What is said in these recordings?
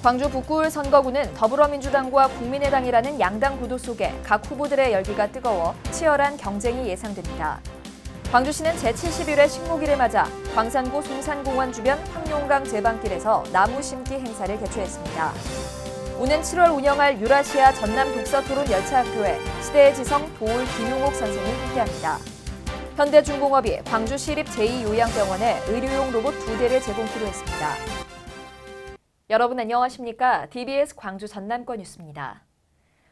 광주 북구을 선거구는 더불어민주당과 국민의당이라는 양당 구도 속에 각 후보들의 열기가 뜨거워 치열한 경쟁이 예상됩니다. 광주시는 제71회 식목일을 맞아 광산구 송산공원 주변 황룡강 제방길에서 나무 심기 행사를 개최했습니다. 오는 7월 운영할 유라시아 전남 독서토론 열차학교에 시대의 지성 도울 김용옥 선생이 함께합니다. 현대중공업이 광주시립 제2요양병원에 의료용 로봇 2대를 제공키로 했습니다. 여러분 안녕하십니까? DBS 광주 전남권 뉴스입니다.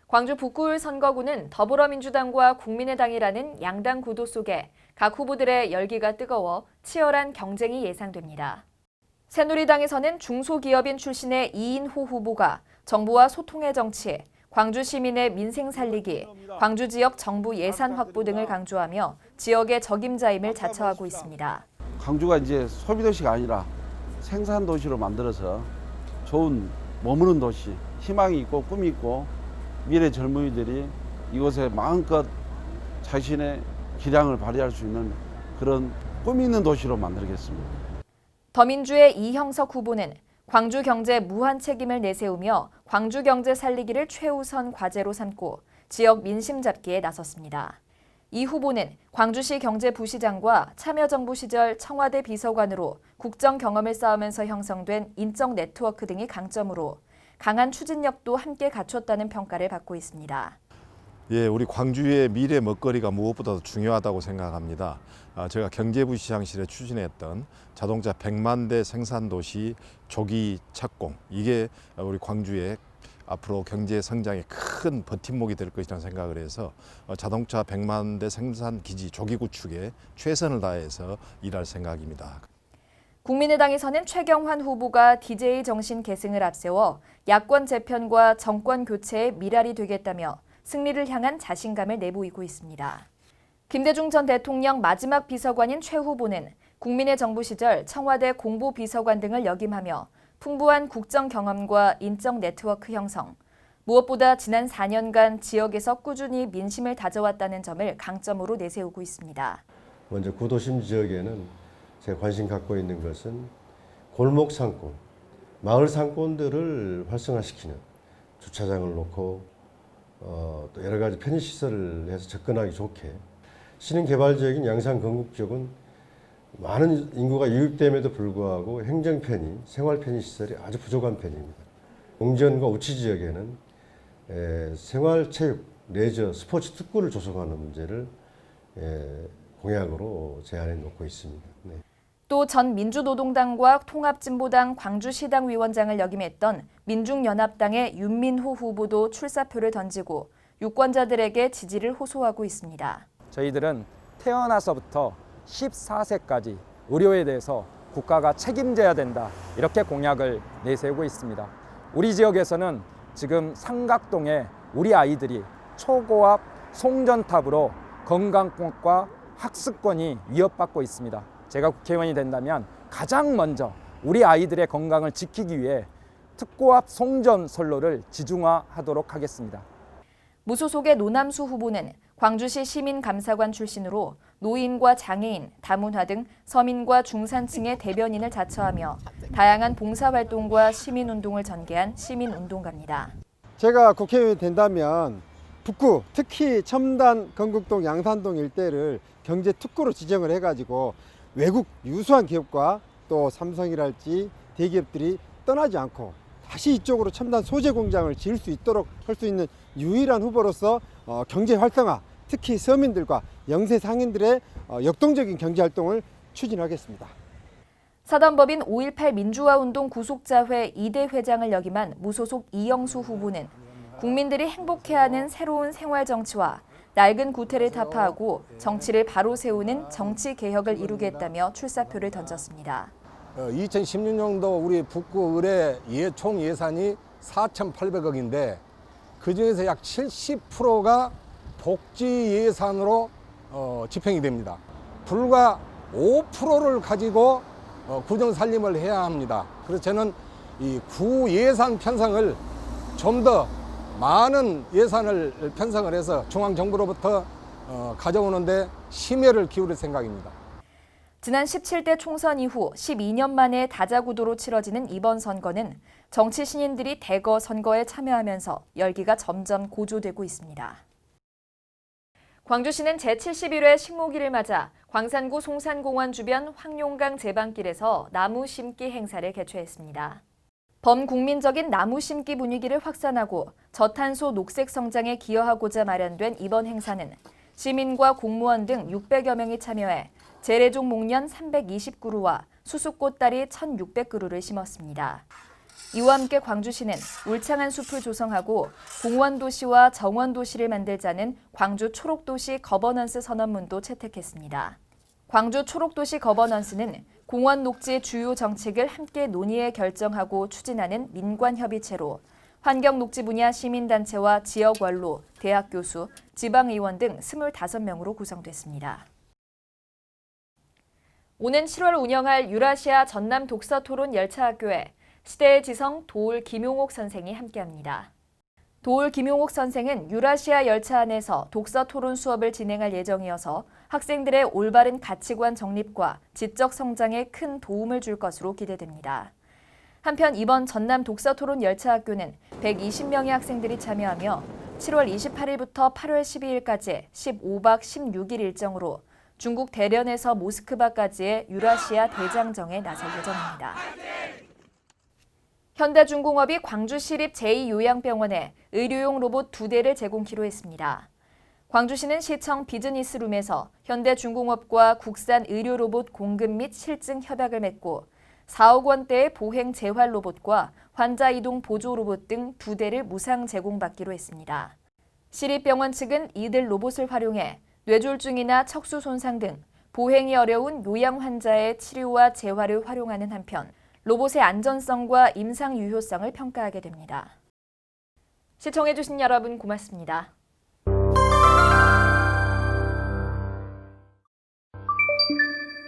광주 북구을 선거구는 더불어민주당과 국민의당이라는 양당 구도 속에 각 후보들의 열기가 뜨거워 치열한 경쟁이 예상됩니다. 새누리당에서는 중소기업인 출신의 이인호 후보가 정부와 소통의 정치, 광주 시민의 민생 살리기, 광주 지역 정부 예산 확보 등을 강조하며 지역의 적임자임을 자처하고 있습니다. 광주가 이제 소비도시가 아니라 생산도시로 만들어서 좋은 머무는 도시, 희망이 있고 꿈이 있고 미래 젊은이들이 이곳에 마음껏 자신의 기량을 발휘할 수 있는 그런 꿈이 있는 도시로 만들겠습니다. 더민주의 이형석 후보는 광주 경제 무한 책임을 내세우며 광주 경제 살리기를 최우선 과제로 삼고 지역 민심 잡기에 나섰습니다. 이 후보는 광주시 경제부시장과 참여정부 시절 청와대 비서관으로 국정 경험을 쌓으면서 형성된 인적 네트워크 등이 강점으로 강한 추진력도 함께 갖췄다는 평가를 받고 있습니다. 예, 우리 광주의 미래 먹거리가 무엇보다도 중요하다고 생각합니다. 제가 경제부시장실에 추진했던 자동차 100만 대 생산도시 조기 착공, 이게 우리 광주의 앞으로 경제 성장에 큰 버팀목이 될 것이라는 생각을 해서 자동차 100만 대 생산 기지 조기 구축에 최선을 다해서 일할 생각입니다. 국민의당에서는 최경환 후보가 DJ 정신 계승을 앞세워 야권 재편과 정권 교체의 미랄이 되겠다며 승리를 향한 자신감을 내보이고 있습니다. 김대중 전 대통령 마지막 비서관인 최 후보는 국민의 정부 시절 청와대 공보비서관 등을 역임하며 풍부한 국정 경험과 인적 네트워크 형성, 무엇보다 지난 4년간 지역에서 꾸준히 민심을 다져왔다는 점을 강점으로 내세우고 있습니다. 먼저 구도심 지역에는 제가 관심 갖고 있는 것은 골목 상권, 마을 상권들을 활성화시키는 주차장을 놓고 또 여러 가지 편의시설을 해서 접근하기 좋게, 신흥 개발 지역인 양산 건국 지역은 많은 인구가 유입됨에도 불구하고 행정 편의, 생활 편의 시설이 아주 부족한 편입니다. 용전과 우치 지역에는 생활 체육, 레저, 스포츠 특구를 조성하는 문제를 공약으로 제안해 놓고 있습니다. 네. 또 전 민주노동당과 통합진보당 광주시당 위원장을 역임했던 민중연합당의 윤민호 후보도 출사표를 던지고 유권자들에게 지지를 호소하고 있습니다. 저희들은 태어나서부터 14세까지 의료에 대해서 국가가 책임져야 된다, 이렇게 공약을 내세우고 있습니다. 우리 지역에서는 지금 삼각동에 우리 아이들이 초고압 송전탑으로 건강권과 학습권이 위협받고 있습니다. 제가 국회의원이 된다면 가장 먼저 우리 아이들의 건강을 지키기 위해 특고압 송전 선로를 지중화하도록 하겠습니다. 무소속의 노남수 후보는 광주시 시민감사관 출신으로 노인과 장애인, 다문화 등 서민과 중산층의 대변인을 자처하며 다양한 봉사활동과 시민운동을 전개한 시민운동가입니다. 제가 국회의원이 된다면 북구, 특히 첨단 건국동, 양산동 일대를 경제특구로 지정을 해가지고 외국 유수한 기업과 또 삼성이랄지 대기업들이 떠나지 않고 다시 이쪽으로 첨단 소재 공장을 지을 수 있도록 할 수 있는 유일한 후보로서 경제 활성화, 특히 서민들과 영세 상인들의 역동적인 경제 활동을 추진하겠습니다. 사단법인 5.18 민주화운동 구속자회 2대 회장을 역임한 무소속 이영수 후보는 국민들이 행복해하는 새로운 생활 정치와 낡은 구태를 타파하고 정치를 바로 세우는 정치 개혁을 이루겠다며 출사표를 던졌습니다. 2016년도 우리 북구 의뢰 총 예산이 4,800억인데 그중에서 약 70%가 복지 예산으로 집행이 됩니다. 불과 5%를 가지고 구정 살림을 해야 합니다. 그래서 저는 이 구 예산 편성을 좀 더 많은 예산을 편성을 해서 중앙정부로부터 가져오는데 심혈을 기울일 생각입니다. 지난 17대 총선 이후 12년 만에 다자구도로 치러지는 이번 선거는 정치 신인들이 대거 선거에 참여하면서 열기가 점점 고조되고 있습니다. 광주시는 제71회 식목일을 맞아 광산구 송산공원 주변 황룡강 제방길에서 나무 심기 행사를 개최했습니다. 범국민적인 나무 심기 분위기를 확산하고 저탄소 녹색 성장에 기여하고자 마련된 이번 행사는 시민과 공무원 등 600여 명이 참여해 재래종 목련 320그루와 수수꽃다리 1,600그루를 심었습니다. 이와 함께 광주시는 울창한 숲을 조성하고 공원도시와 정원도시를 만들자는 광주 초록도시 거버넌스 선언문도 채택했습니다. 광주 초록도시 거버넌스는 공원 녹지 주요 정책을 함께 논의해 결정하고 추진하는 민관협의체로 환경 녹지 분야 시민단체와 지역 원로, 대학 교수, 지방의원 등 25명으로 구성됐습니다. 오는 7월 운영할 유라시아 전남 독서 토론 열차학교에 시대의 지성 도올 김용옥 선생이 함께합니다. 도올 김용옥 선생은 유라시아 열차 안에서 독서 토론 수업을 진행할 예정이어서 학생들의 올바른 가치관 정립과 지적 성장에 큰 도움을 줄 것으로 기대됩니다. 한편 이번 전남 독서 토론 열차학교는 120명의 학생들이 참여하며 7월 28일부터 8월 12일까지 15박 16일 일정으로 중국 대련에서 모스크바까지의 유라시아 대장정에 나설 예정입니다. 현대중공업이 광주시립 제2요양병원에 의료용 로봇 2대를 제공키로 했습니다. 광주시는 시청 비즈니스룸에서 현대중공업과 국산 의료 로봇 공급 및 실증 협약을 맺고 4억 원대의 보행 재활 로봇과 환자 이동 보조 로봇 등 2대를 무상 제공받기로 했습니다. 시립병원 측은 이들 로봇을 활용해 뇌졸중이나 척수 손상 등 보행이 어려운 요양 환자의 치료와 재활을 활용하는 한편 로봇의 안전성과 임상 유효성을 평가하게 됩니다. 시청해주신 여러분 고맙습니다.